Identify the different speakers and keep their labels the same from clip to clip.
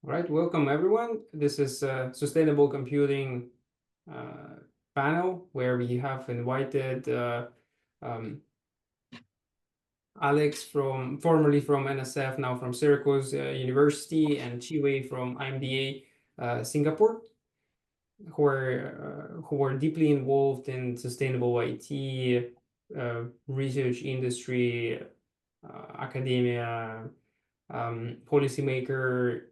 Speaker 1: All right, welcome everyone. This is a sustainable computing panel where we have invited Alex formerly from NSF, now from Syracuse University, and Chiwei from IMDA Singapore, who are deeply involved in sustainable IT, research industry, academia, policymaker,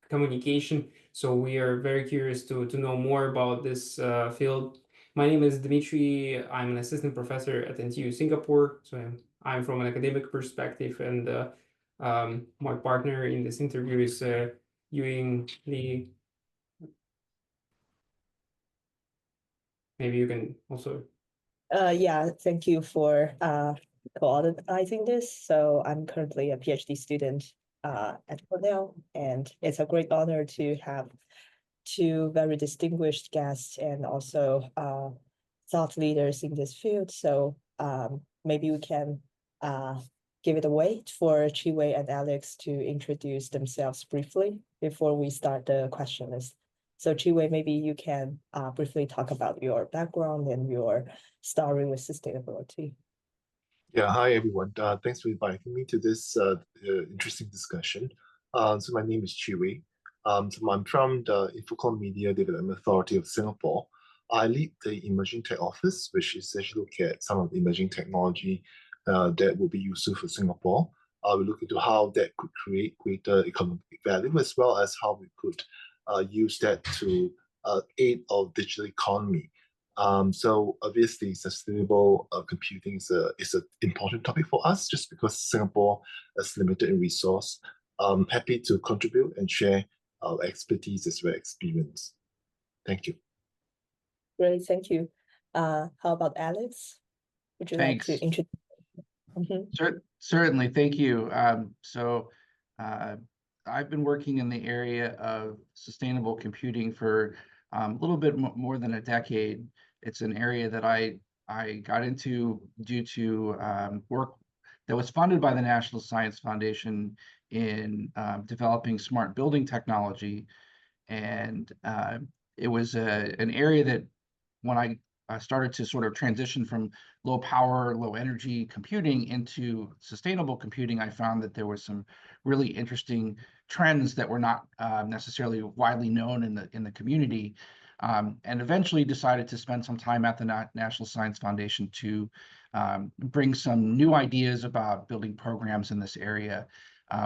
Speaker 1: communication. So we are very curious to know more about this field. My name is Dimitri. I'm an assistant professor at NTU Singapore. So I'm from an academic perspective, and my partner in this interview is Ying Li. Maybe you can also.
Speaker 2: Yeah, thank you for coordinating this. So I'm currently a PhD student at Cornell, and it's a great honor to have two very distinguished guests and also thought leaders in this field. So maybe we can give it away for Chiwei and Alex to introduce themselves briefly before we start the question list. So Chiwei, maybe you can briefly talk about your background and your story with sustainability.
Speaker 3: Yeah, hi everyone. Thanks for inviting me to this interesting discussion. So my name is Chiwei. So I'm from the Infocom Media Development Authority of Singapore. I lead the Emerging Tech Office, which essentially look at some of the emerging technology that will be useful for Singapore. We look into how that could create greater economic value, as well as how we could use that to aid our digital economy. So obviously, sustainable computing is an important topic for us, just because Singapore is limited in resource. I'm happy to contribute and share our expertise as well as experience. Thank you.
Speaker 2: Great, thank you. How about Alex? Would you
Speaker 4: Thanks.
Speaker 2: like to introduce?
Speaker 4: Certainly, thank you. I've been working in the area of sustainable computing for a little bit more than a decade. It's an area that I got into due to work that was funded by the National Science Foundation in developing smart building technology. And it was an area that when I started to sort of transition from low power, low energy computing into sustainable computing, I found that there were some really interesting trends that were not necessarily widely known in the community. And eventually decided to spend some time at the National Science Foundation to bring some new ideas about building programs in this area,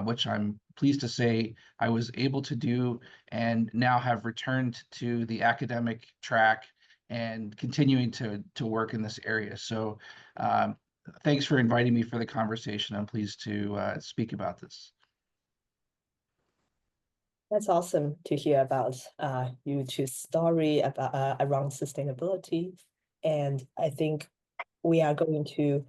Speaker 4: which I'm pleased to say I was able to do, and now have returned to the academic track and continuing to work in this area. So thanks for inviting me for the conversation. I'm pleased to speak about this.
Speaker 2: That's awesome to hear about you two's story about around sustainability. And I think we are going to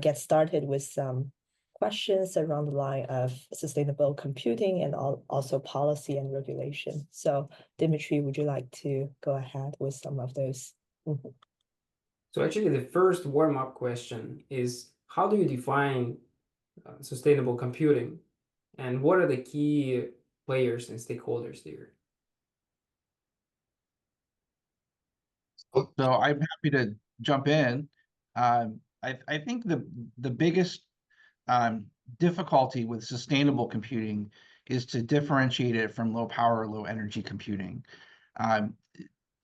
Speaker 2: get started with some questions around the line of sustainable computing and also policy and regulation. So Dimitri, would you like to go ahead with some of those? Mm-hmm.
Speaker 1: So actually the first warm-up question is, how do you define sustainable computing? And what are the key players and stakeholders there?
Speaker 4: So I'm happy to jump in. I think the biggest difficulty with sustainable computing is to differentiate it from low power, low energy computing.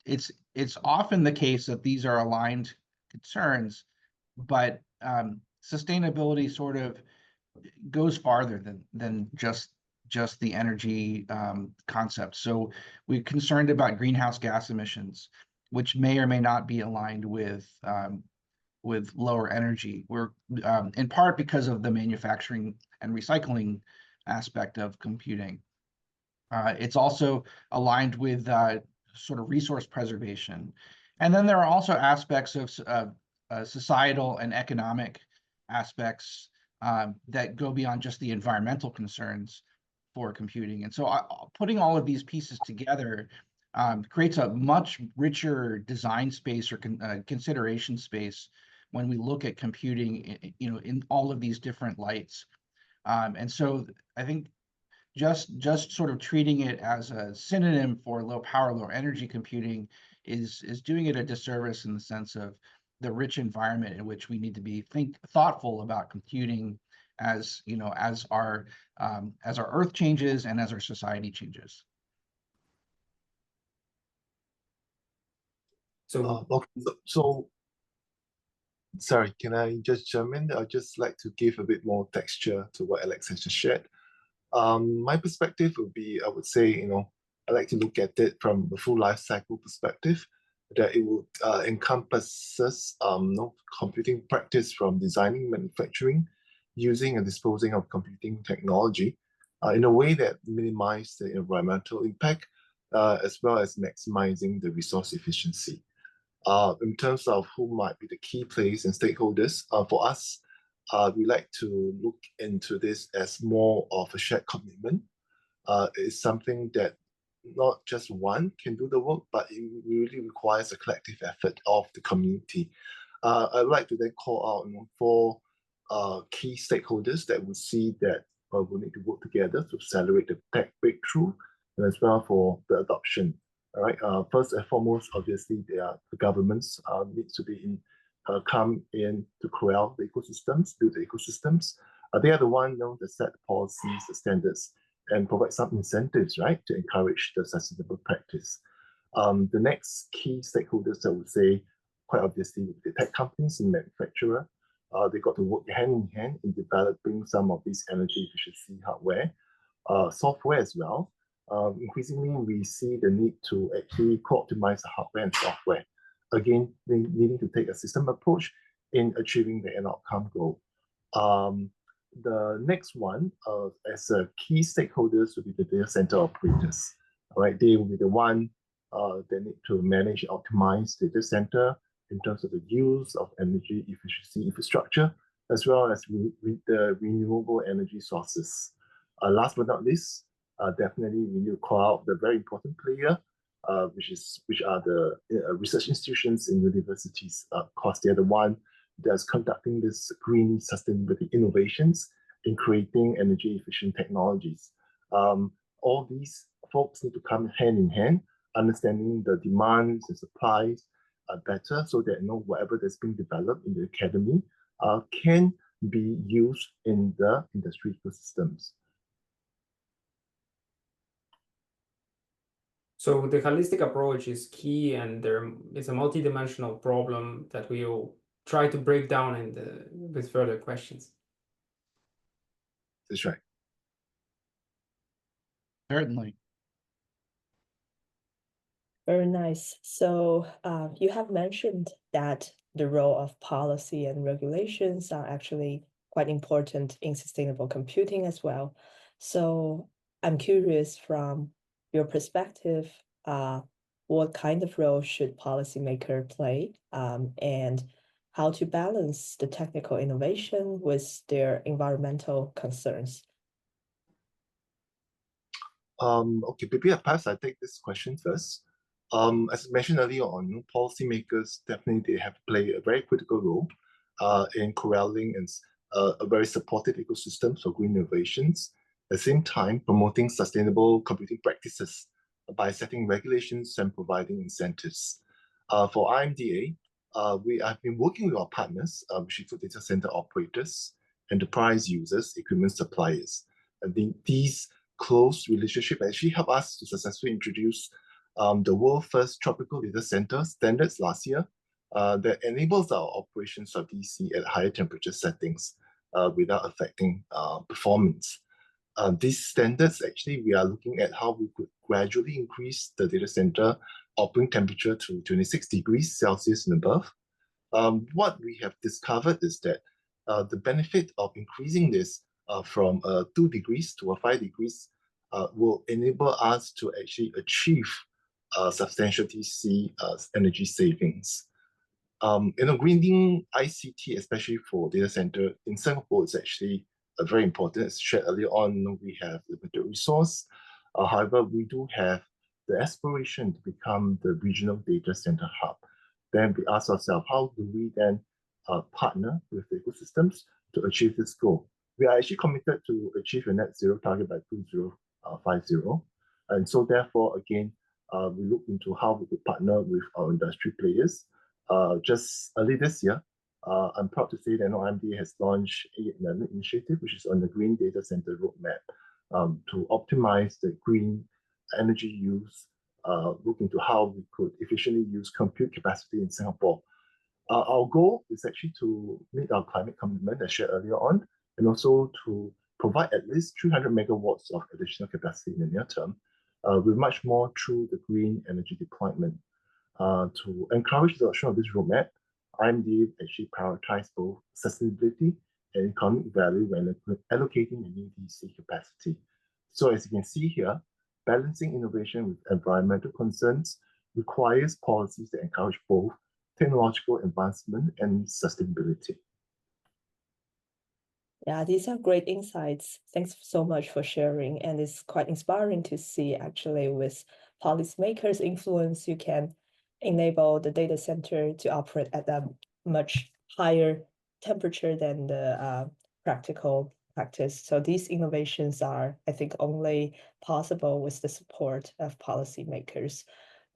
Speaker 4: It's often the case that these are aligned concerns, but sustainability sort of goes farther than just the energy concept. So we're concerned about greenhouse gas emissions, which may or may not be aligned with lower energy. We're in part because of the manufacturing and recycling aspect of computing. It's also aligned with sort of resource preservation. And then there are also aspects of societal and economic aspects that go beyond just the environmental concerns for computing. And so putting all of these pieces together creates a much richer design space or consideration space when we look at computing, in all of these different lights. And so I think just sort of treating it as a synonym for low power, low energy computing is doing it a disservice in the sense of the rich environment in which we need to be thoughtful about computing as as our Earth changes and as our society changes.
Speaker 1: So
Speaker 3: So sorry, can I just jump in? I'd just like to give a bit more texture to what Alex has just shared. My perspective would be, I would say, I like to look at it from the full life cycle perspective, that it would encompasses computing practice from designing, manufacturing, using and disposing of computing technology in a way that minimizes the environmental impact as well as maximizing the resource efficiency. In terms of who might be the key players and stakeholders, for us, we like to look into this as more of a shared commitment. It's something that not just one can do the work, but it really requires a collective effort of the community. I'd like to then call out four key stakeholders that would see that we need to work together to accelerate the tech breakthrough and as well for the adoption. All right. First and foremost, obviously, the governments needs to be come in to corral the ecosystems, build the ecosystems. They are the one that set the policies, the standards, and provide some incentives, right, to encourage the sustainable practice. The next key stakeholders, I would say, quite obviously, the tech companies and manufacturer. They got to work hand in hand in developing some of these energy efficiency hardware, software as well. Increasingly, we see the need to actually co-optimize the hardware and software. Again, needing to take a system approach in achieving the end outcome goal. The next one, as a key stakeholders, will be the data center operators. All right, they will be the one that need to manage and optimize the data center in terms of the use of energy efficiency infrastructure, as well as the renewable energy sources. Last but not least, definitely we need to call out the very important player, which are the research institutions in universities. Of course, they're the one that's conducting this green sustainability innovations in creating energy efficient technologies. All these folks need to come hand in hand, understanding the demands and supplies better, so that whatever that's being developed in the academy can be used in the industry ecosystems.
Speaker 1: So the holistic approach is key, and it's a multidimensional problem that we will try to break down with further questions.
Speaker 3: That's right.
Speaker 4: Certainly.
Speaker 2: Very nice. So you have mentioned that the role of policy and regulations are actually quite important in sustainable computing as well. So I'm curious, from your perspective, what kind of role should policymaker play, and how to balance the technical innovation with their environmental concerns?
Speaker 3: Okay, maybe perhaps I take this question first. As mentioned earlier on, policymakers definitely they have played a very critical role in corralling and a very supportive ecosystem for green innovations. At the same time, promoting sustainable computing practices by setting regulations and providing incentives. For IMDA, we have been working with our partners, which include data center operators, enterprise users, equipment suppliers. And these close relationship actually help us to successfully introduce the world's first tropical data center standards last year that enables our operations of DC at higher temperature settings without affecting performance. These standards, actually, we are looking at how we could gradually increase the data center operating temperature to 26 degrees Celsius and above. What we have discovered is that the benefit of increasing this from 2 degrees to 5 degrees will enable us to actually achieve substantial DC energy savings. Greening ICT, especially for data center in Singapore, is actually very important. As shared earlier on, we have limited resource. However, we do have the aspiration to become the regional data center hub. Then we ask ourselves, how do we then partner with the ecosystems to achieve this goal? we are actually committed to achieve a net zero target by 2050. And so therefore, again, we look into how we could partner with our industry players. Just early this year, I'm proud to say that IMDA has launched an initiative, which is on the Green Data Center Roadmap, to optimize the green energy use, look into how we could efficiently use compute capacity in Singapore. Our goal is actually to meet our climate commitment as shared earlier on, and also to provide at least 300 megawatts of additional capacity in the near term, with much more through the green energy deployment. To encourage the adoption of this roadmap, IMDA actually prioritize both sustainability and economic value when allocating the new DC capacity. So as you can see here, balancing innovation with environmental concerns requires policies that encourage both technological advancement and sustainability.
Speaker 2: Yeah, these are great insights. Thanks so much for sharing. And it's quite inspiring to see actually with policymakers' influence, you can enable the data center to operate at a much higher temperature than the practical practice. So these innovations are, I think, only possible with the support of policymakers.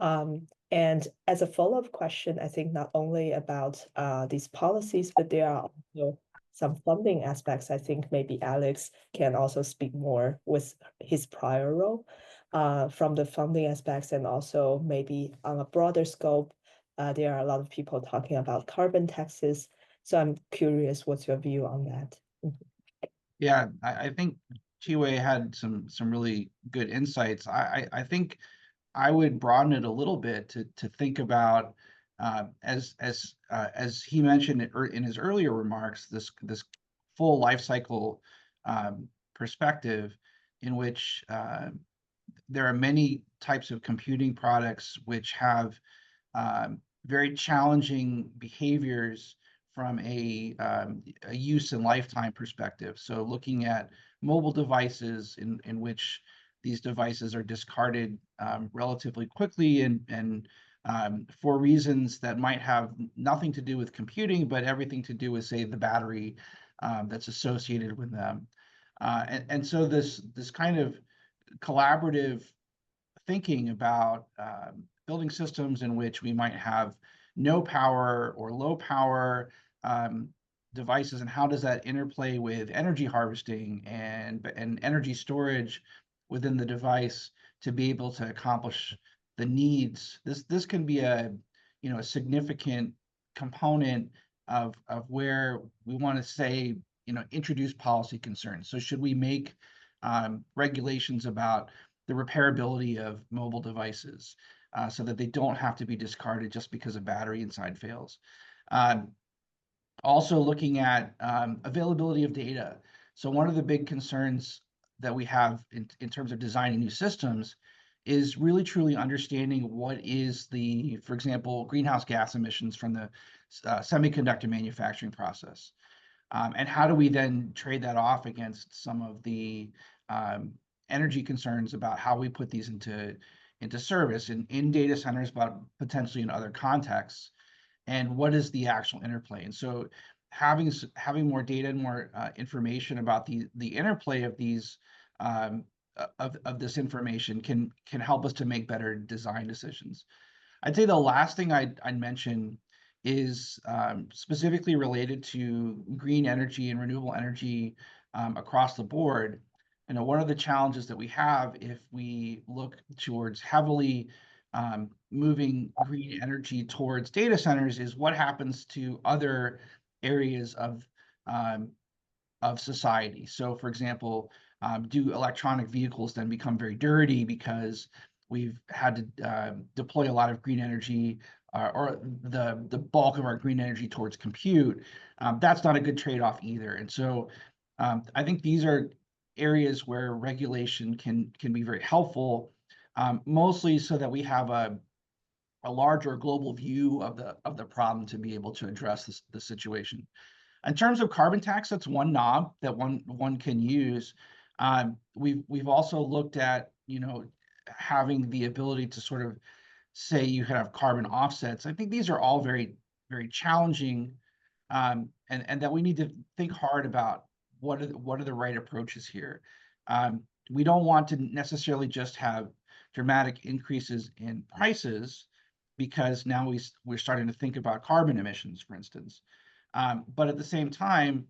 Speaker 2: And as a follow-up question, I think not only about these policies, but there are also some funding aspects. I think maybe Alex can also speak more with his prior role from the funding aspects, and also maybe on a broader scope. There are a lot of people talking about carbon taxes. So I'm curious, what's your view on that?
Speaker 4: Yeah, I think Chiwei had some really good insights. I think I would broaden it a little bit to think about as he mentioned in his earlier remarks, this full life cycle perspective, in which there are many types of computing products which have very challenging behaviors from a use and lifetime perspective. So looking at mobile devices in which these devices are discarded relatively quickly and for reasons that might have nothing to do with computing, but everything to do with, say, the battery that's associated with them. And so this kind of collaborative thinking about building systems in which we might have no power or low power devices, and how does that interplay with energy harvesting and energy storage within the device to be able to accomplish the needs. This can be a significant component of where we want to say introduce policy concerns. So should we make regulations about the repairability of mobile devices so that they don't have to be discarded just because a battery inside fails? Also looking at availability of data. So one of the big concerns that we have in terms of designing new systems is really truly understanding what is the, for example, greenhouse gas emissions from the semiconductor manufacturing process. And how do we then trade that off against some of the energy concerns about how we put these into service in data centers, but potentially in other contexts, and what is the actual interplay? And so having more data and more information about the interplay of these of this information can help us to make better design decisions. I'd say the last thing I'd mention is specifically related to green energy and renewable energy across the board. One of the challenges that we have if we look towards heavily moving green energy towards data centers is what happens to other areas of society. So, for example, do electronic vehicles then become very dirty because we've had to deploy a lot of green energy or the bulk of our green energy towards compute? That's not a good trade-off either. And so I think these are areas where regulation can be very helpful, mostly so that we have a larger global view of the problem to be able to address the situation. In terms of carbon tax, that's one knob that one can use. We've also looked at having the ability to sort of say you can have carbon offsets. I think these are all very, very challenging, and that we need to think hard about what are the right approaches here. We don't want to necessarily just have dramatic increases in prices, because now we're starting to think about carbon emissions, for instance. But at the same time,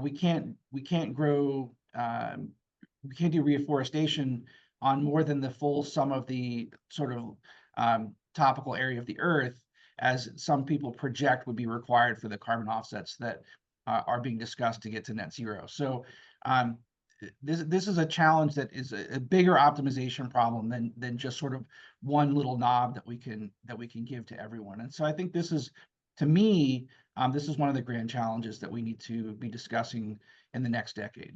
Speaker 4: we can't grow, we can't do reforestation on more than the full sum of the sort of topical area of the Earth, as some people project would be required for the carbon offsets that are being discussed to get to net zero. So this is a challenge that is a bigger optimization problem than just sort of one little knob that we can give to everyone. And so I think this is, to me, this is one of the grand challenges that we need to be discussing in the next decade.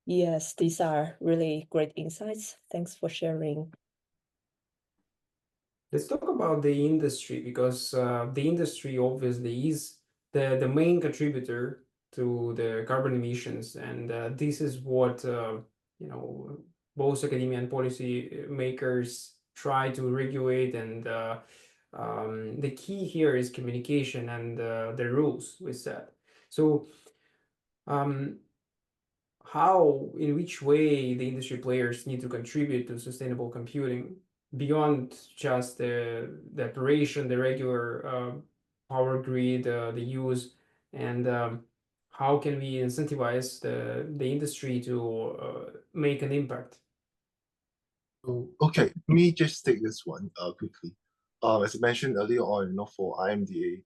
Speaker 2: Yes, these are really great insights. Thanks for sharing.
Speaker 1: Let's talk about the industry, because the industry obviously is the main contributor to the carbon emissions, and this is what you know, both academia and policy makers try to regulate, and the key here is communication and the rules we set. So how, in which way the industry players need to contribute to sustainable computing beyond just the operation, the regular power grid, the use, and how can we incentivize the industry to make an impact?
Speaker 3: Okay, let me just take this one quickly. As I mentioned earlier on, for IMDA,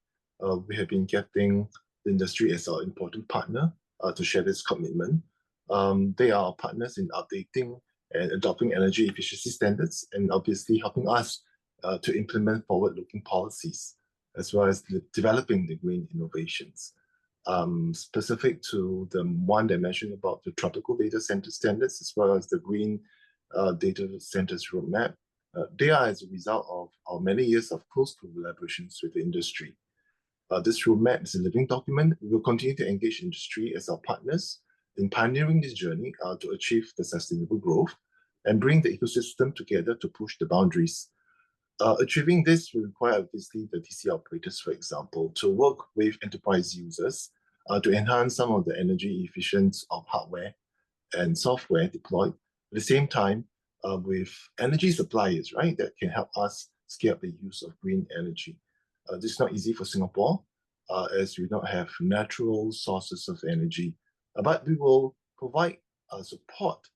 Speaker 3: we have been getting the industry as our important partner to share this commitment. They are our partners in updating and adopting energy efficiency standards, and obviously helping us to implement forward-looking policies, as well as developing the green innovations. Specific to the one that I mentioned about the tropical data center standards, as well as the green data centers roadmap, they are as a result of our many years of close collaborations with the industry. This roadmap is a living document. We will continue to engage industry as our partners in pioneering this journey to achieve the sustainable growth and bring the ecosystem together to push the boundaries. Achieving this will require, obviously, the DC operators, for example, to work with enterprise users to enhance some of the energy efficiency of hardware and software deployed. At the same time, with energy suppliers, right, that can help us scale up the use of green energy. This is not easy for Singapore, as we don't have natural sources of energy, but we will provide support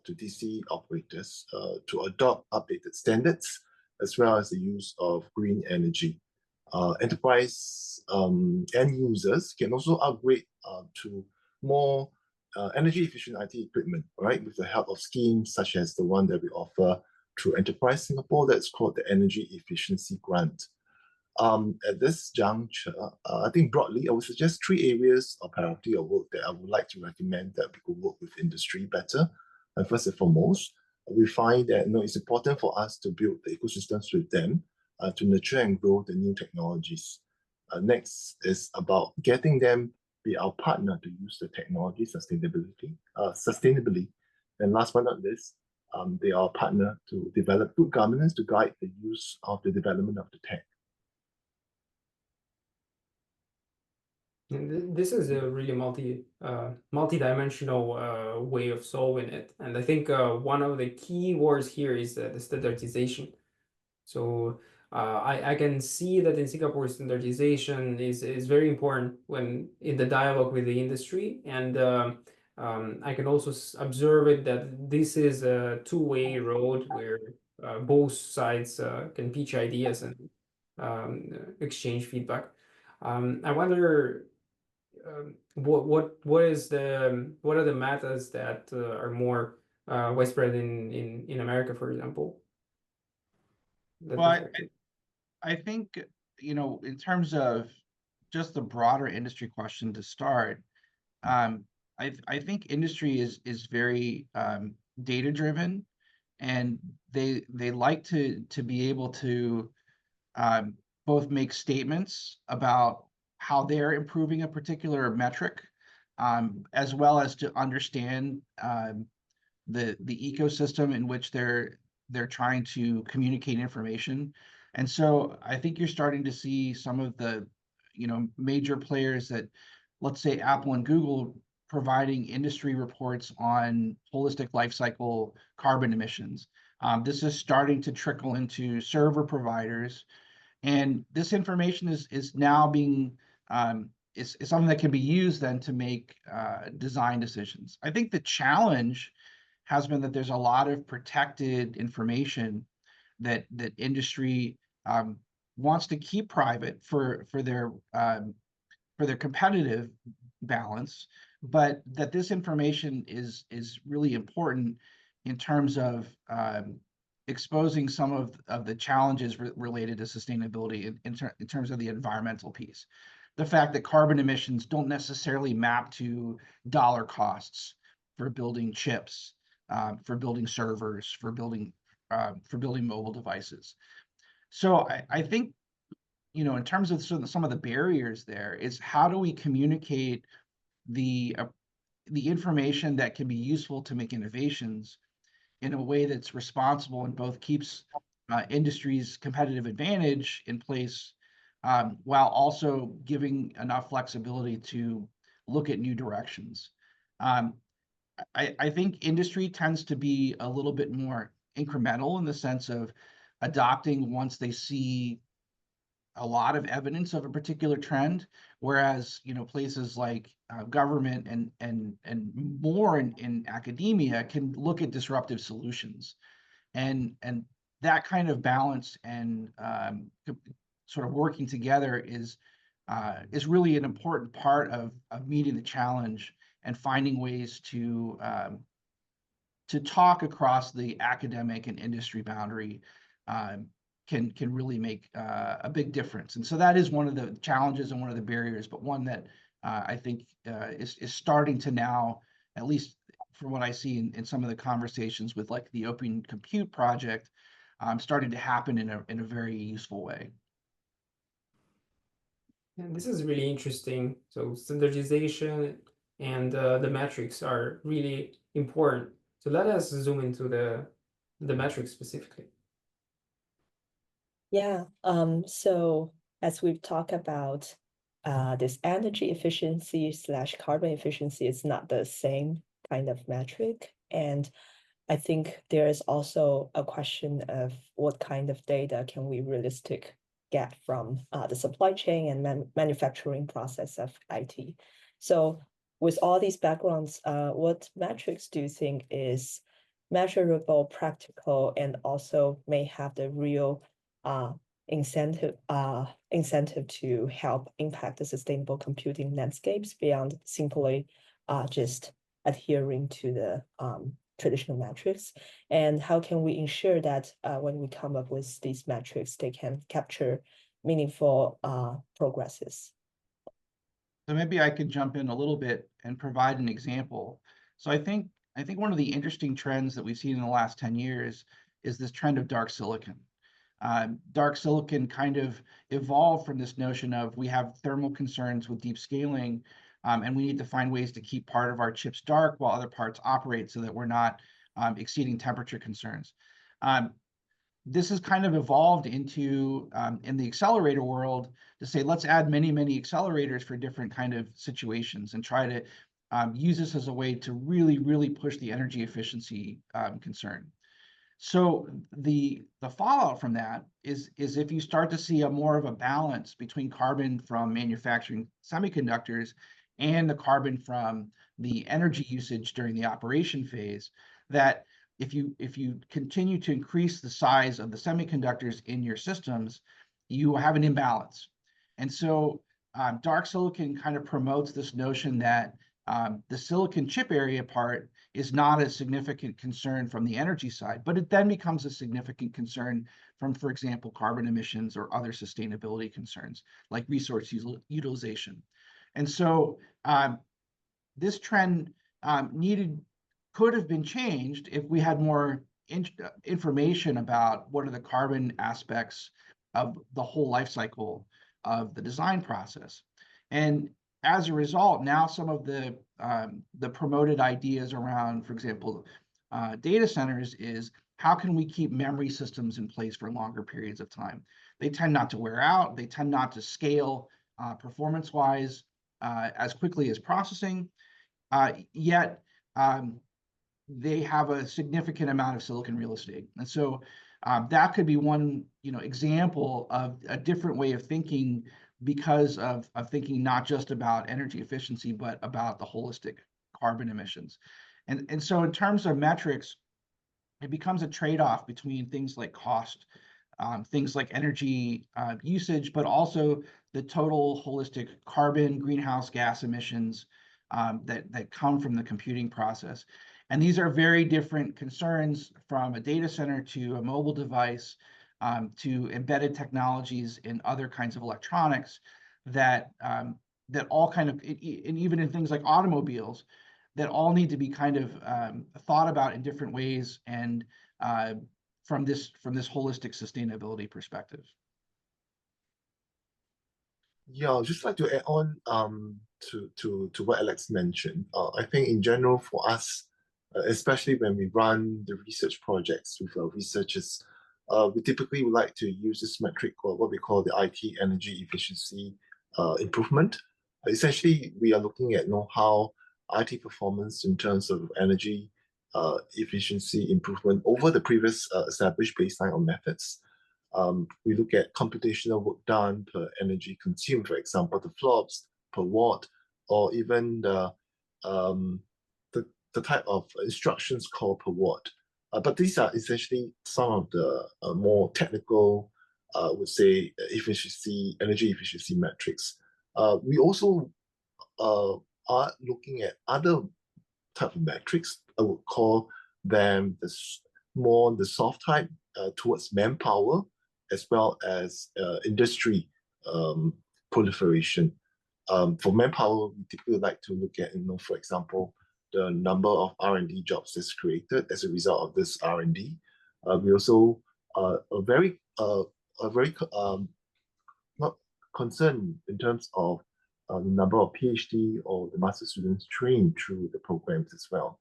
Speaker 3: to DC operators to adopt updated standards, as well as the use of green energy. Enterprise end users can also upgrade to more energy efficient IT equipment, right, with the help of schemes such as the one that we offer through Enterprise Singapore that's called the Energy Efficiency Grant. At this juncture, I think broadly, I would suggest 3 areas of priority of work that I would like to recommend that we could work with industry better. And first and foremost, we find that it's important for us to build the ecosystems with them to nurture and grow the new technologies. Next is about getting them be our partner to use the technology sustainably. And last but not least, they are our partner to develop good governance to guide the use of the development of the tech.
Speaker 1: And this is a really multi-dimensional way of solving it. And I think one of the key words here is the standardization. So I can see that in Singapore, standardization is very important when in the dialogue with the industry. And I can also observe it that this is a two-way road where both sides can pitch ideas and exchange feedback. I wonder what are the methods that are more widespread in America, for example?
Speaker 4: Well, I think, in terms of just the broader industry question to start, I think industry is very data driven, and they like to be able to both make statements about how they're improving a particular metric, as well as to understand the ecosystem in which they're trying to communicate information. And so I think you're starting to see some of the major players that let's say, Apple and Google providing industry reports on holistic life cycle carbon emissions. This is starting to trickle into server providers, and this information is now being is something that can be used then to make design decisions. I think the challenge has been that there's a lot of protected information that industry wants to keep private for their competitive balance, but that this information is really important in terms of exposing some of the challenges related to sustainability in terms of the environmental piece. The fact that carbon emissions don't necessarily map to dollar costs for building chips, for building servers, for building mobile devices. So I think, in terms of some of the barriers there, is how do we communicate the information that can be useful to make innovations in a way that's responsible and both keeps industry's competitive advantage in place, while also giving enough flexibility to look at new directions. I think industry tends to be a little bit more incremental in the sense of adopting once they see a lot of evidence of a particular trend, whereas places like government and more in academia can look at disruptive solutions, and that kind of balance and sort of working together is really an important part of meeting the challenge and finding ways to talk across the academic and industry boundary. Can really make a big difference. And so that is one of the challenges and one of the barriers, but one that I think is starting to now, at least from what I see in some of the conversations with like the Open Compute project, starting to happen in a very useful way.
Speaker 1: And this is really interesting. So standardization and the metrics are really important. So let us zoom into the metrics specifically.
Speaker 2: Yeah, so as we've talked about, this energy efficiency / carbon efficiency is not the same kind of metric. And I think there is also a question of what kind of data can we realistic get from the supply chain and manufacturing process of IT. So with all these backgrounds, what metrics do you think is measurable, practical, and also may have the real incentive to help impact the sustainable computing landscapes beyond simply just adhering to the traditional metrics? And how can we ensure that when we come up with these metrics, they can capture meaningful progresses?
Speaker 4: So maybe I could jump in a little bit and provide an example. So I think one of the interesting trends that we've seen in the last 10 years is this trend of dark silicon. Dark silicon kind of evolved from this notion of we have thermal concerns with deep scaling, and we need to find ways to keep part of our chips dark while other parts operate so that we're not exceeding temperature concerns. This has kind of evolved into, in the accelerator world, to say, let's add many, many accelerators for different kind of situations and try to use this as a way to really, really push the energy efficiency concern. So the fallout from that is if you start to see more of a balance between carbon from manufacturing semiconductors and the carbon from the energy usage during the operation phase, that if you continue to increase the size of the semiconductors in your systems, you have an imbalance. And so dark silicon kind of promotes this notion that the silicon chip area part is not a significant concern from the energy side, but it then becomes a significant concern from, for example, carbon emissions or other sustainability concerns like resource utilization. And so this trend could have been changed if we had more information about what are the carbon aspects of the whole life cycle of the design process. And as a result, now some of the promoted ideas around, for example, data centers is how can we keep memory systems in place for longer periods of time? They tend not to wear out. They tend not to scale performance-wise as quickly as processing, yet they have a significant amount of silicon real estate. And so that could be one example of a different way of thinking, because of thinking not just about energy efficiency, but about the holistic carbon emissions. And so in terms of metrics, it becomes a trade-off between things like cost, things like energy usage, but also the total holistic carbon greenhouse gas emissions that come from the computing process. And these are very different concerns, from a data center to a mobile device, to embedded technologies in other kinds of electronics, that all kind of, and even in things like automobiles, that all need to be kind of thought about in different ways, and from this holistic sustainability perspective.
Speaker 3: Yeah, I'd just like to add on to what Alex mentioned. I think in general for us, especially when we run the research projects with our researchers, we typically would like to use this metric called what we call the IT energy efficiency improvement. Essentially, we are looking at how IT performance in terms of energy efficiency improvement over the previous established baseline or methods. We look at computational work done per energy consumed, for example, the flops per watt, or even the type of instructions called per watt. But these are essentially some of the more technical, I would say, energy efficiency metrics. We also are looking at other type of metrics. I would call them the soft type towards manpower, as well as industry proliferation. For manpower, we typically like to look at, for example, the number of R&D jobs that's created as a result of this R&D. We also are very not concerned in terms of the number of PhD or the master students trained through the programs as well.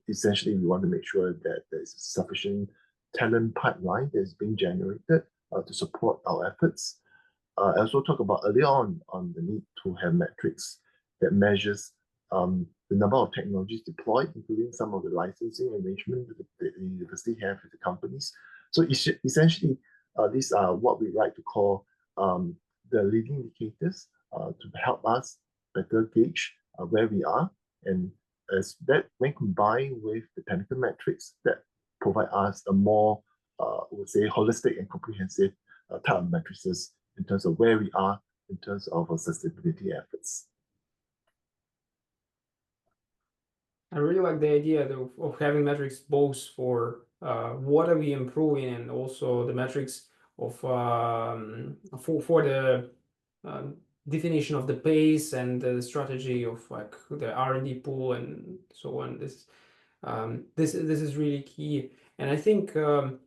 Speaker 3: Essentially, we want to make sure that there's sufficient talent pipeline that is being generated to support our efforts. I also talked about earlier on the need to have metrics that measures the number of technologies deployed, including some of the licensing arrangement that the university have with the companies. So essentially, these are what we like to call the leading indicators to help us better gauge where we are, and as that, when combined with the technical metrics that provide us a more, I would say, holistic and comprehensive type of matrices in terms of where we are in terms of our sustainability efforts.
Speaker 1: I really like the idea of having metrics both for what are we improving, and also the metrics of for the definition of the pace and the strategy of like the R&D pool and so on. This is really key, and I think the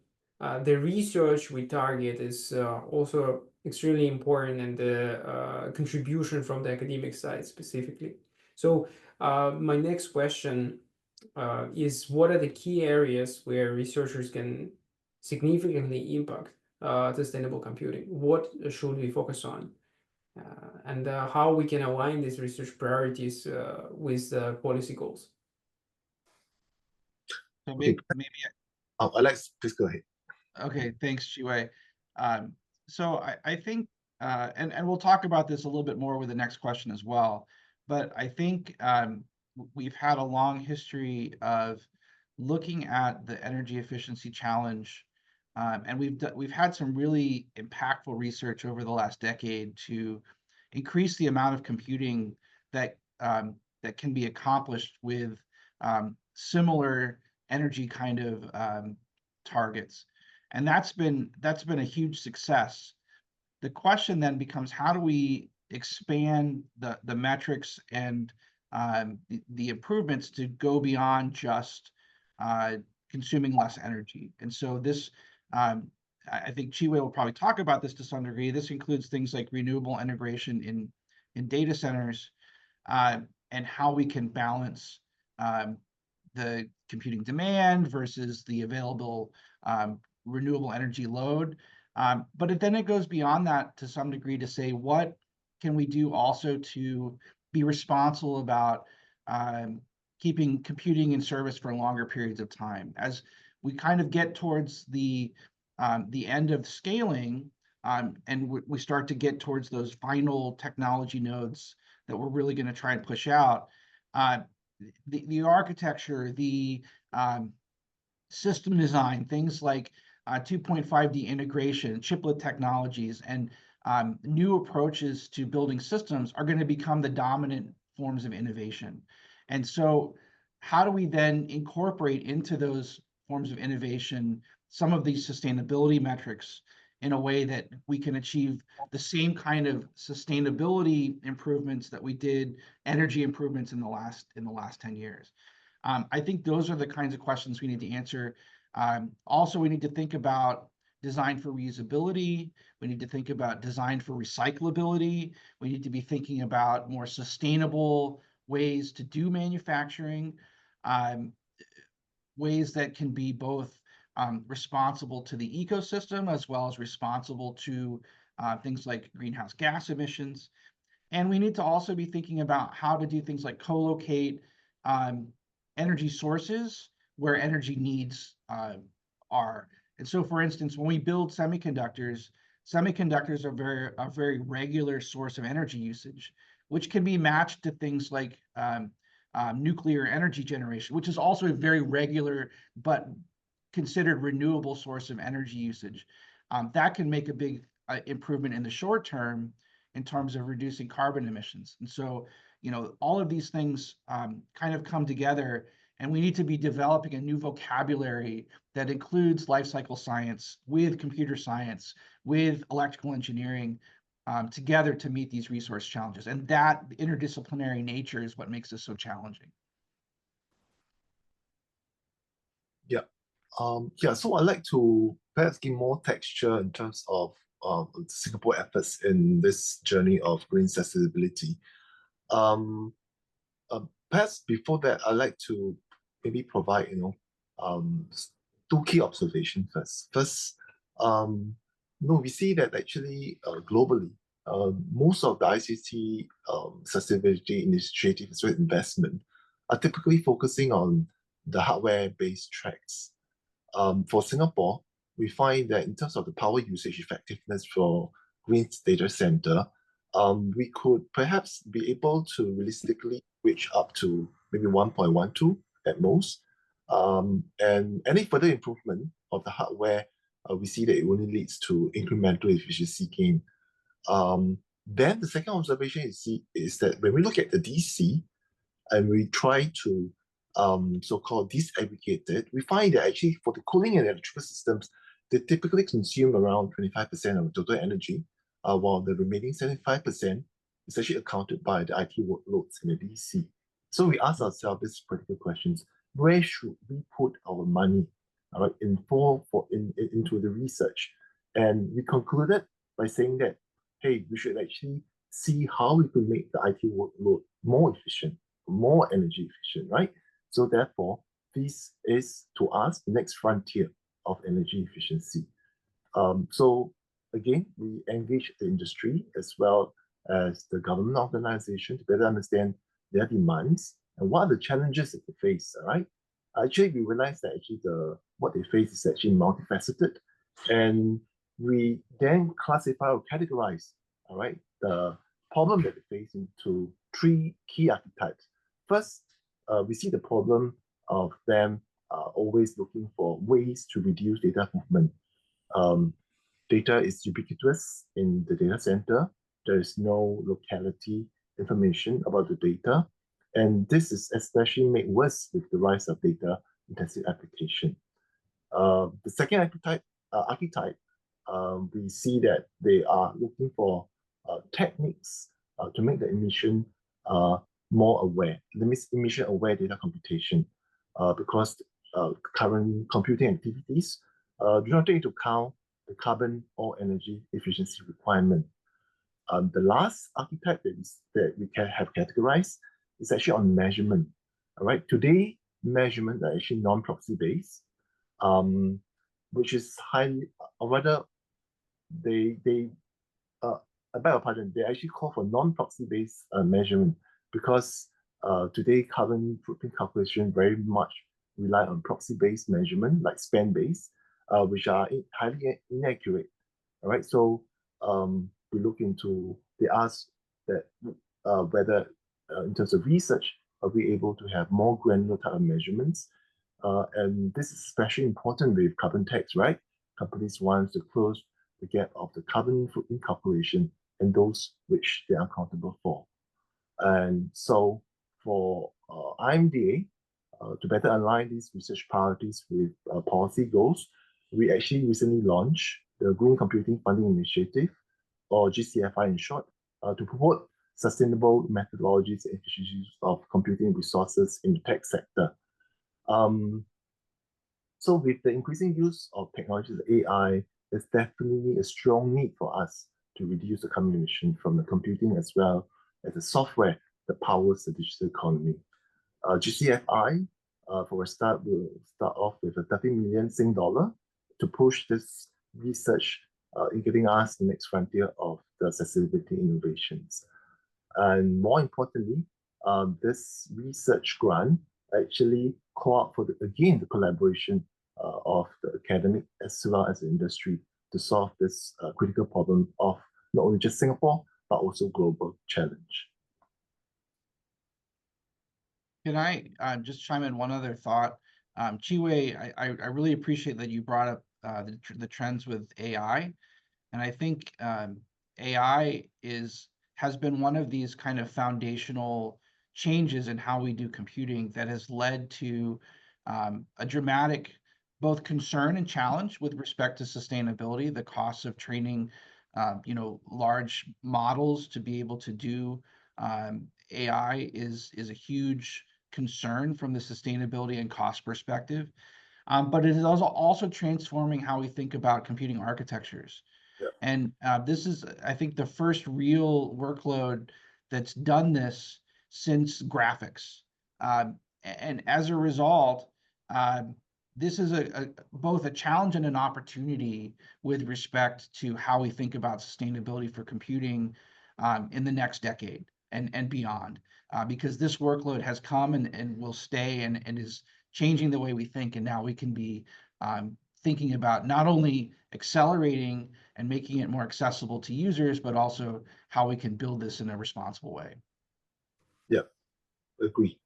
Speaker 1: research we target is also extremely important, and the contribution from the academic side specifically. So my next question is, what are the key areas where researchers can significantly impact sustainable computing? What should we focus on? And how we can align these research priorities with policy goals?
Speaker 4: So
Speaker 3: Okay.
Speaker 4: maybe
Speaker 3: Alex, please go ahead.
Speaker 4: Okay, thanks, Chiwei. So I think, and we'll talk about this a little bit more with the next question as well, but I think we've had a long history of looking at the energy efficiency challenge, and we've had some really impactful research over the last decade to increase the amount of computing that that can be accomplished with similar energy kind of targets. And that's been a huge success. The question then becomes, how do we expand the metrics and the improvements to go beyond just consuming less energy? And so this, I think Chiwei will probably talk about this to some degree. This includes things like renewable integration in data centers, and how we can balance the computing demand versus the available renewable energy load. But then it goes beyond that to some degree to say, what can we do also to be responsible about keeping computing in service for longer periods of time? As we kind of get towards the end of scaling, and we start to get towards those final technology nodes that we're really going to try and push out, the architecture, the system design, things like 2.5D integration, chiplet technologies, and new approaches to building systems are going to become the dominant forms of innovation. And so how do we then incorporate into those forms of innovation some of these sustainability metrics in a way that we can achieve the same kind of sustainability improvements that we did, energy improvements in the last 10 years? I think those are the kinds of questions we need to answer. Also, we need to think about design for reusability. We need to think about design for recyclability. We need to be thinking about more sustainable ways to do manufacturing, ways that can be both responsible to the ecosystem as well as responsible to things like greenhouse gas emissions. And we need to also be thinking about how to do things like co-locate energy sources where energy needs are. And so, for instance, when we build semiconductors are a very regular source of energy usage, which can be matched to things like nuclear energy generation, which is also a very regular but considered renewable source of energy usage. That can make a big improvement in the short term in terms of reducing carbon emissions. And so, all of these things kind of come together, and we need to be developing a new vocabulary that includes life cycle science with computer science, with electrical engineering, together to meet these resource challenges. And that interdisciplinary nature is what makes this so challenging.
Speaker 3: Yeah. So I'd like to perhaps give more texture in terms of Singapore efforts in this journey of green sustainability. Perhaps before that, I'd like to maybe provide, two key observations first. First, we see that actually globally, most of the ICT sustainability initiatives with investment are typically focusing on the hardware-based tracks. For Singapore, we find that in terms of the power usage effectiveness for green data center, we could perhaps be able to realistically reach up to maybe 1.12 at most. And any further improvement of the hardware, we see that it only leads to incremental efficiency gain. Then the second observation is that when we look at the DC and we try to so-called disaggregate it, we find that actually for the cooling and electrical systems, they typically consume around 25% of total energy, while the remaining 75% is actually accounted by the IT workloads in the DC. So we ask ourselves these critical questions: where should we put our money, all right, into the research? And we concluded by saying that, hey, we should actually see how we can make the IT workload more efficient, more energy efficient, right? So therefore, this is, to us, the next frontier of energy efficiency. So again, we engage the industry as well as the government organization to better understand their demands and what are the challenges that they face, all right? Actually, we realize that actually what they face is actually multifaceted, and we then classify or categorize, all right, the problem that they face into three key archetypes. First, we see the problem of them always looking for ways to reduce data movement. Data is ubiquitous in the data center. There is no locality information about the data. And this is especially made worse with the rise of data-intensive application. The second archetype, we see that they are looking for techniques to make the emission more aware, emission-aware data computation, because current computing activities do not take into account the carbon or energy efficiency requirement. The last archetype that we can have categorized is actually on measurement. All right, today measurements are actually non-proxy based, which is highly, or rather, they I beg your pardon, they actually call for non-proxy based measurement because today carbon footprint calculation very much rely on proxy based measurement like spend based, which are highly inaccurate. All right, so we look into, they ask that whether in terms of research, are we able to have more granular type of measurements? And this is especially important with carbon tax, right? Companies want to close the gap of the carbon footprint calculation and those which they are accountable for. And so for IMDA, to better align these research priorities with policy goals, we actually recently launched the Green Computing Funding Initiative, or GCFI in short, to promote sustainable methodologies and efficiencies of computing resources in the tech sector. So with the increasing use of technologies like AI, there's definitely a strong need for us to reduce the carbon emission from the computing as well as the software that powers the digital economy. GCFI, for a start, will start off with a 30 million Sing dollar to push this research in giving us the next frontier of the sustainability innovations. And more importantly, this research grant actually call out for, again, the collaboration of the academic as well as the industry to solve this critical problem of not only just Singapore, but also global challenge.
Speaker 4: Can I just chime in one other thought? Chi-Wei, I really appreciate that you brought up the trends with AI. And I think AI has been one of these kind of foundational changes in how we do computing that has led to a dramatic both concern and challenge with respect to sustainability, the costs of training large models to be able to do AI is a huge concern from the sustainability and cost perspective. But it is also transforming how we think about computing architectures.
Speaker 3: Yeah.
Speaker 4: And this is, I think, the first real workload that's done this since graphics. And as a result, this is both a challenge and an opportunity with respect to how we think about sustainability for computing in the next decade and beyond, because this workload has come and will stay and is changing the way we think. And now we can be thinking about not only accelerating and making it more accessible to users, but also how we can build this in a responsible way.
Speaker 3: Yeah, agree.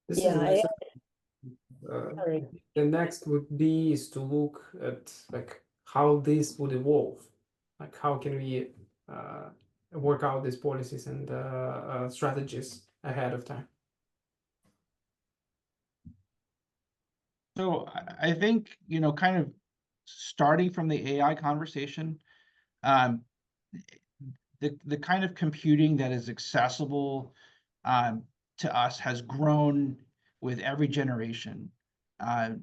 Speaker 1: This
Speaker 2: Yeah,
Speaker 1: is
Speaker 2: sorry.
Speaker 1: the next would be is to look at like how this would evolve, like how can we work out these policies and strategies ahead of time.
Speaker 4: So I think, kind of starting from the AI conversation, the kind of computing that is accessible to us has grown with every generation,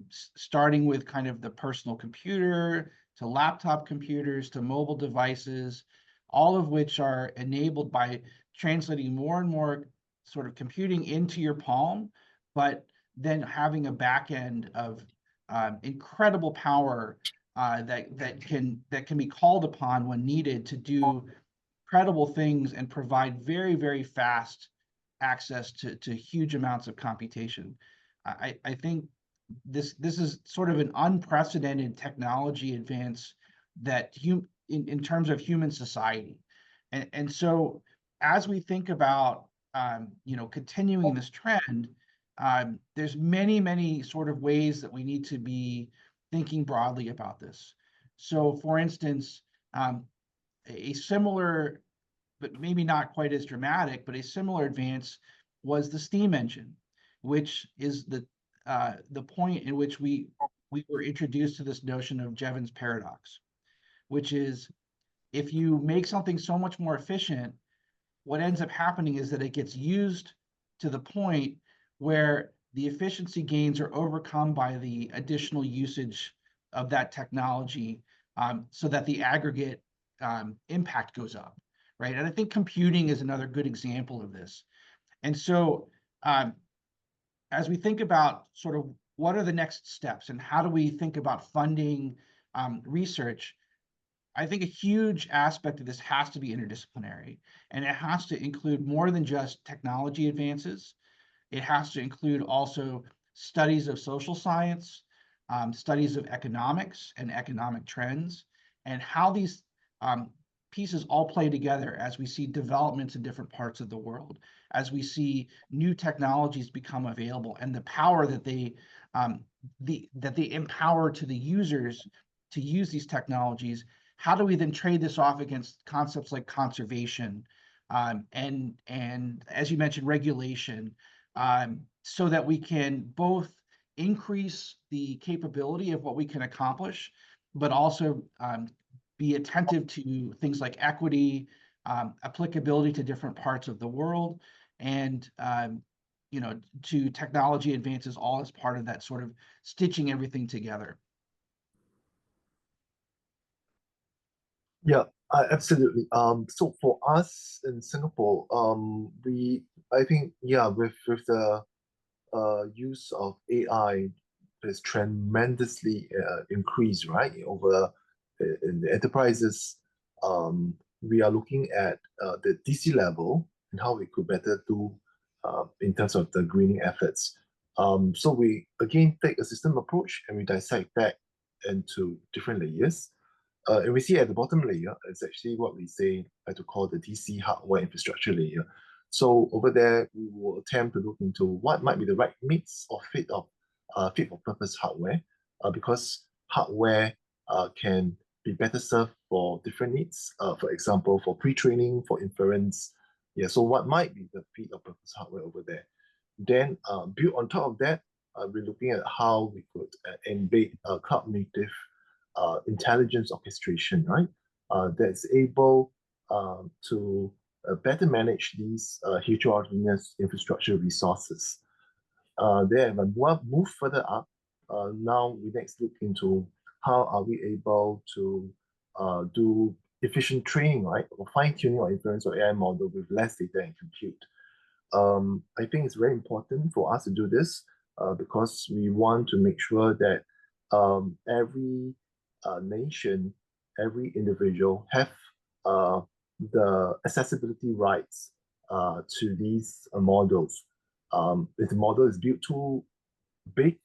Speaker 4: starting with kind of the personal computer to laptop computers to mobile devices, all of which are enabled by translating more and more sort of computing into your palm, but then having a back end of incredible power that can be called upon when needed to do incredible things and provide very, very fast access to huge amounts of computation. I think this is sort of an unprecedented technology advance that in terms of human society. And so as we think about continuing this trend, there's many sort of ways that we need to be thinking broadly about this. So for instance, a similar, but maybe not quite as dramatic, but a similar advance was the steam engine, which is the point in which we were introduced to this notion of Jevons paradox, which is if you make something so much more efficient, what ends up happening is that it gets used to the point where the efficiency gains are overcome by the additional usage of that technology, so that the aggregate impact goes up, right? And I think computing is another good example of this. And so as we think about sort of what are the next steps and how do we think about funding research, I think a huge aspect of this has to be interdisciplinary, and it has to include more than just technology advances. It has to include also studies of social science, studies of economics and economic trends, and how these pieces all play together as we see developments in different parts of the world, as we see new technologies become available, and the power that they empower to the users to use these technologies. How do we then trade this off against concepts like conservation, and as you mentioned, regulation, so that we can both increase the capability of what we can accomplish, but also be attentive to things like equity, applicability to different parts of the world, and to technology advances, all as part of that sort of stitching everything together.
Speaker 3: Yeah, absolutely. So for us in Singapore, I think, yeah, with the use of AI has tremendously increased, right? Over in the enterprises, we are looking at the DC level and how we could better do in terms of the greening efforts. So we again take a system approach and we dissect that into different layers. And we see at the bottom layer, it's actually what we say, like to call the DC hardware infrastructure layer. So over there, we will attempt to look into what might be the right mix or fit for purpose hardware, because hardware can be better served for different needs. For example, for pre-training, for inference. Yeah, so what might be the fit of purpose hardware over there? Then built on top of that, we're looking at how we could embed cloud native intelligence orchestration, right? That's able to better manage these heterogeneous infrastructure resources. Then when we move further up, now we next look into how are we able to do efficient training, right? Or fine-tuning or inference or AI model with less data and compute. I think it's very important for us to do this because we want to make sure that every nation, every individual have the accessibility rights to these models. If the model is built too big,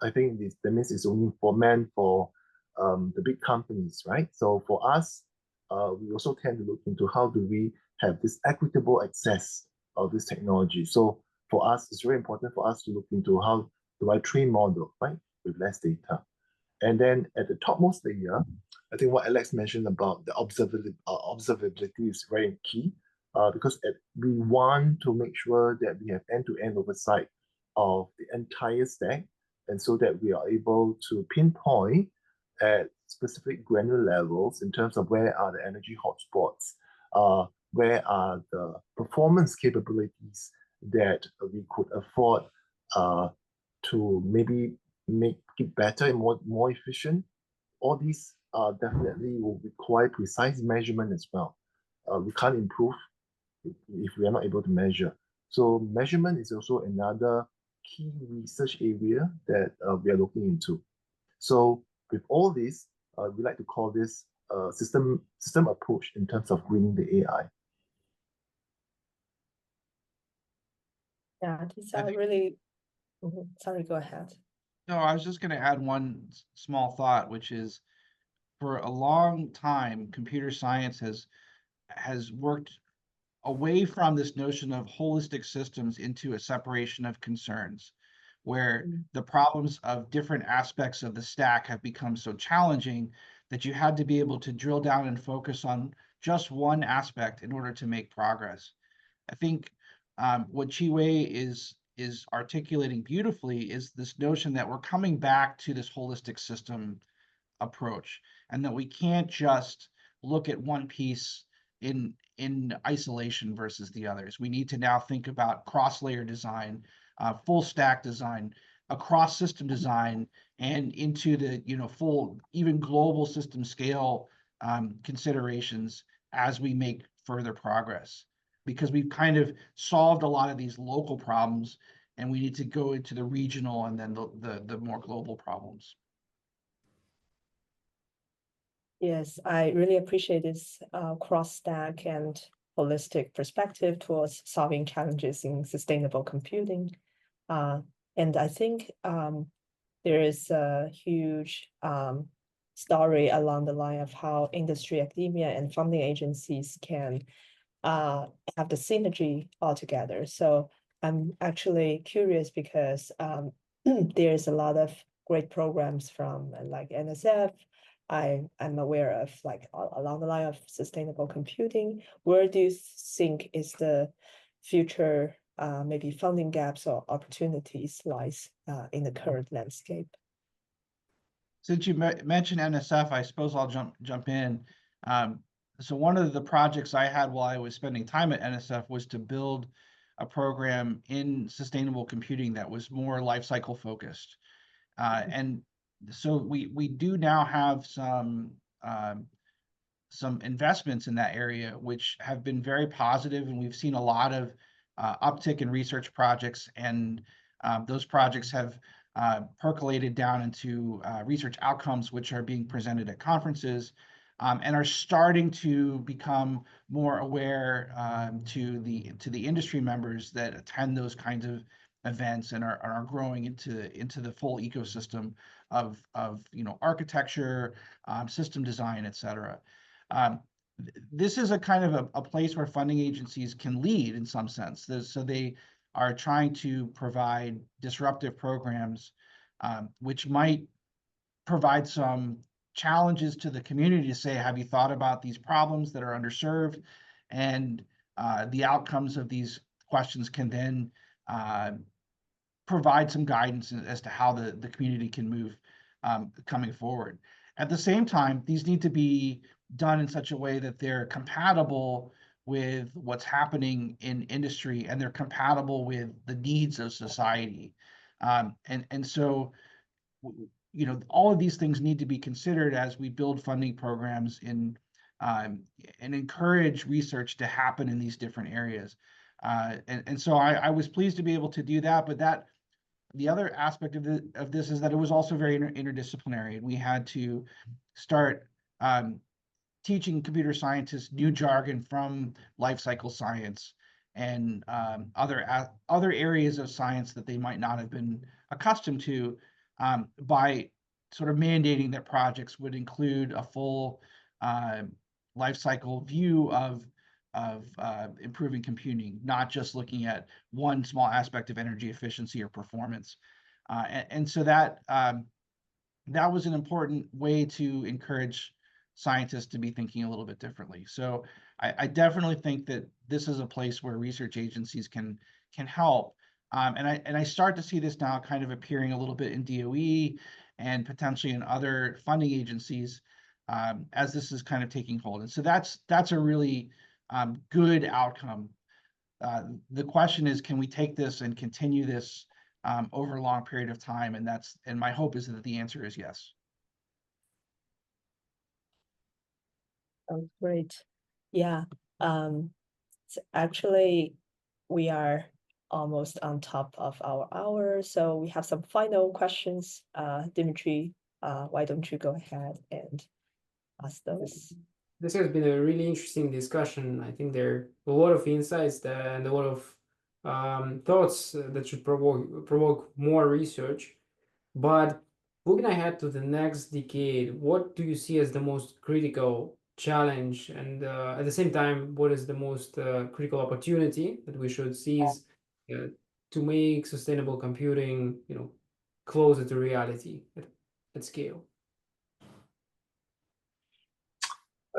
Speaker 3: I think that means it's only meant for the big companies, right? So for us, we also tend to look into how do we have this equitable access of this technology. So for us, it's very important for us to look into how do I train model, right, with less data. And then at the topmost layer, I think what Alex mentioned about the observability is very key because we want to make sure that we have end-to-end oversight of the entire stack, and so that we are able to pinpoint at specific granular levels in terms of where are the energy hotspots, where are the performance capabilities that we could afford to maybe make it better and more efficient. All these definitely will require precise measurement as well. We can't improve if we are not able to measure. So measurement is also another key research area that we are looking into. So with all this, we like to call this system approach in terms of greening the AI.
Speaker 2: Yeah, these are really. Sorry, go ahead.
Speaker 4: No, I was just going to add one small thought, which is for a long time, computer science has worked away from this notion of holistic systems into a separation of concerns, where the problems of different aspects of the stack have become so challenging that you had to be able to drill down and focus on just one aspect in order to make progress. I think what Chi-Wei is articulating beautifully is this notion that we're coming back to this holistic system approach, and that we can't just look at one piece in isolation versus the others. We need to now think about cross-layer design, full stack design, across system design, and into the full, even global system scale considerations as we make further progress. Because we've kind of solved a lot of these local problems, and we need to go into the regional and then the more global problems.
Speaker 2: Yes, I really appreciate this cross-stack and holistic perspective towards solving challenges in sustainable computing. And I think there is a huge story along the line of how industry, academia, and funding agencies can have the synergy altogether. So I'm actually curious because there's a lot of great programs from like NSF. I'm aware of like along the line of sustainable computing. Where do you think is the future maybe funding gaps or opportunities lies in the current landscape?
Speaker 4: Since you mentioned NSF, I suppose I'll jump in. So one of the projects I had while I was spending time at NSF was to build a program in sustainable computing that was more life cycle focused. And so we do now have some investments in that area, which have been very positive, and we've seen a lot of uptick in research projects, and those projects have percolated down into research outcomes, which are being presented at conferences, and are starting to become more aware to the industry members that attend those kinds of events and are growing into the full ecosystem of architecture, system design, et cetera. This is a kind of a place where funding agencies can lead in some sense. So they are trying to provide disruptive programs, which might provide some challenges to the community to say, have you thought about these problems that are underserved? And the outcomes of these questions can then provide some guidance as to how the community can move coming forward. At the same time, these need to be done in such a way that they're compatible with what's happening in industry and they're compatible with the needs of society. And so, all of these things need to be considered as we build funding programs and encourage research to happen in these different areas. And so I was pleased to be able to do that, but the other aspect of this is that it was also very interdisciplinary, and we had to start teaching computer scientists new jargon from life cycle science and other areas of science that they might not have been accustomed to, by sort of mandating that projects would include a full life cycle view of improving computing, not just looking at one small aspect of energy efficiency or performance. And so that was an important way to encourage scientists to be thinking a little bit differently. So I definitely think that this is a place where research agencies can help. And I start to see this now kind of appearing a little bit in DOE and potentially in other funding agencies as this is kind of taking hold. And so that's a really good outcome. The question is, can we take this and continue this over a long period of time? And my hope is that the answer is yes.
Speaker 2: Oh, great. Yeah. So actually, we are almost on top of our hour, so we have some final questions. Dimitri, why don't you go ahead and ask those?
Speaker 1: This has been a really interesting discussion. I think there are a lot of insights there and a lot of thoughts that should provoke more research. But looking ahead to the next decade, what do you see as the most critical challenge? And at the same time, what is the most critical opportunity that we should seize to make sustainable computing, closer to reality at scale?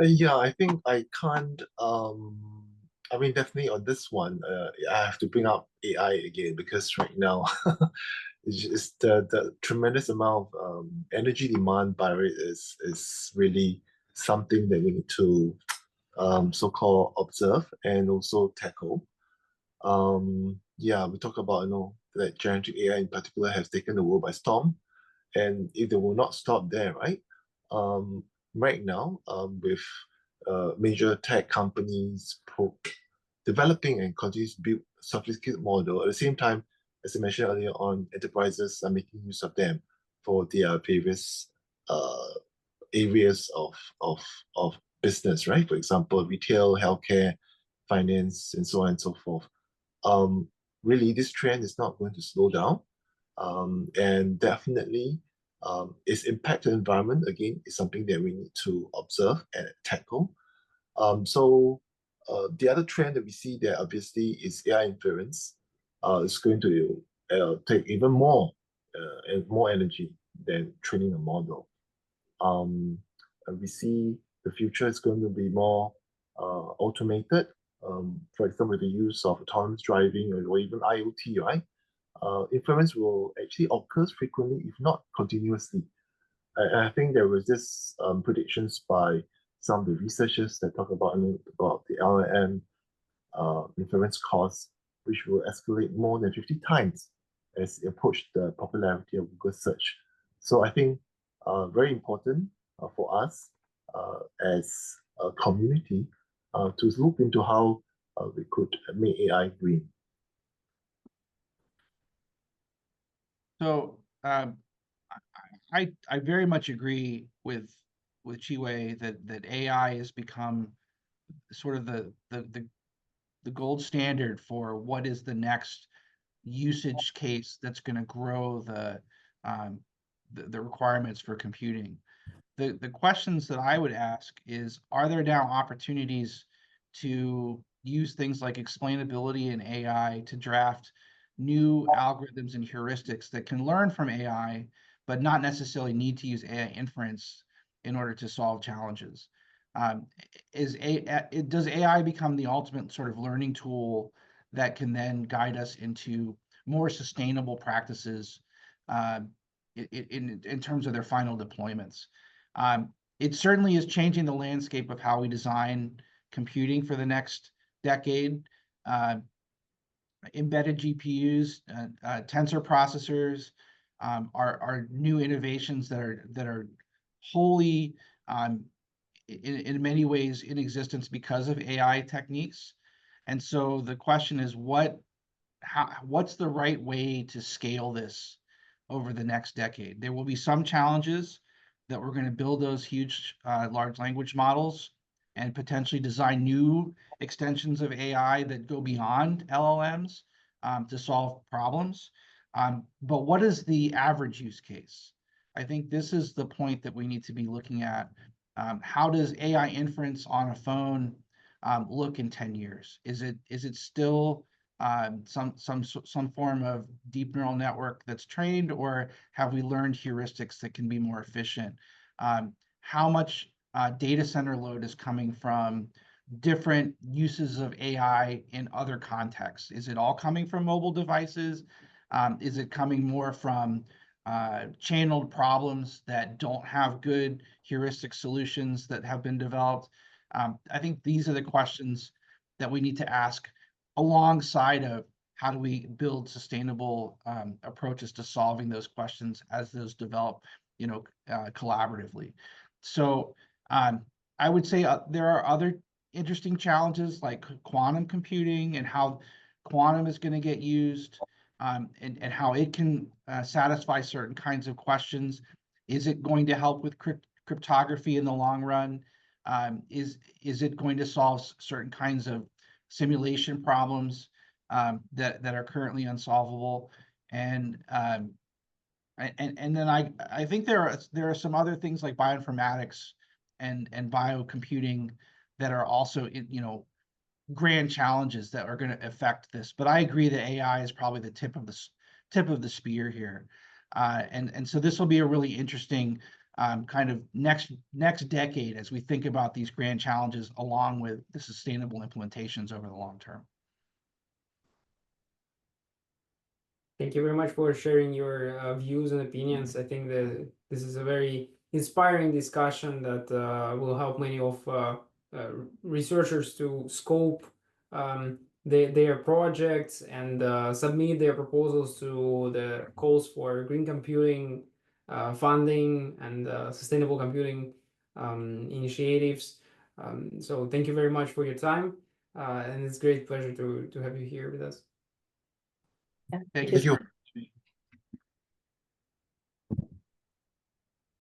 Speaker 3: Yeah, I think I can't. I mean, definitely on this one, I have to bring up AI again because right now, it's the tremendous amount of energy demand by it is really something that we need to so-called observe and also tackle. Yeah, we talk about that generative AI in particular has taken the world by storm, and if they will not stop there, right? Right now, with major tech companies developing and continues to build sophisticated model. At the same time, as I mentioned earlier on, enterprises are making use of them for their various areas of business, right? For example, retail, healthcare, finance, and so on and so forth. Really, this trend is not going to slow down, and definitely its impact to the environment, again, is something that we need to observe and tackle. So the other trend that we see there obviously is AI inference. It's going to take even more and more energy than training a model. We see the future is going to be more automated. For example, the use of autonomous driving or even IoT, right? Inference will actually occur frequently, if not continuously. And I think there was this predictions by some of the researchers that talk about the LLM inference costs, which will escalate more than 50 times as it approached the popularity of Google search. So I think very important for us as a community to look into how we could make AI green.
Speaker 4: So I very much agree with Chi-Wei that AI has become sort of the gold standard for what is the next usage case that's going to grow the requirements for computing. The questions that I would ask is, are there now opportunities to use things like explainability in AI to draft new algorithms and heuristics that can learn from AI, but not necessarily need to use AI inference in order to solve challenges? Does AI become the ultimate sort of learning tool that can then guide us into more sustainable practices in terms of their final deployments? It certainly is changing the landscape of how we design computing for the next decade. Embedded GPUs, tensor processors are new innovations that are wholly in many ways in existence because of AI techniques. And so the question is, what's the right way to scale this over the next decade? There will be some challenges that we're going to build those huge large language models and potentially design new extensions of AI that go beyond LLMs to solve problems. But what is the average use case? I think this is the point that we need to be looking at. How does AI inference on a phone look in 10 years? Is it still some form of deep neural network that's trained, or have we learned heuristics that can be more efficient? How much data center load is coming from different uses of AI in other contexts? Is it all coming from mobile devices? Is it coming more from channeled problems that don't have good heuristic solutions that have been developed? I think these are the questions that we need to ask alongside of how do we build sustainable approaches to solving those questions as those develop, collaboratively. So I would say there are other interesting challenges like quantum computing and how quantum is going to get used, and how it can satisfy certain kinds of questions. Is it going to help with cryptography in the long run? Is it going to solve certain kinds of simulation problems that are currently unsolvable? And then I think there are some other things like bioinformatics and biocomputing that are also grand challenges that are going to affect this. But I agree that AI is probably the tip of the spear here, and so this will be a really interesting kind of next decade as we think about these grand challenges along with the sustainable implementations over the long term.
Speaker 1: Thank you very much for sharing your views and opinions. I think that this is a very inspiring discussion that will help many of researchers to scope their projects and submit their proposals to the calls for green computing funding and sustainable computing initiatives. So thank you very much for your time, and it's a great pleasure to have you here with us.
Speaker 2: Yeah,
Speaker 4: Thank
Speaker 3: Thank you.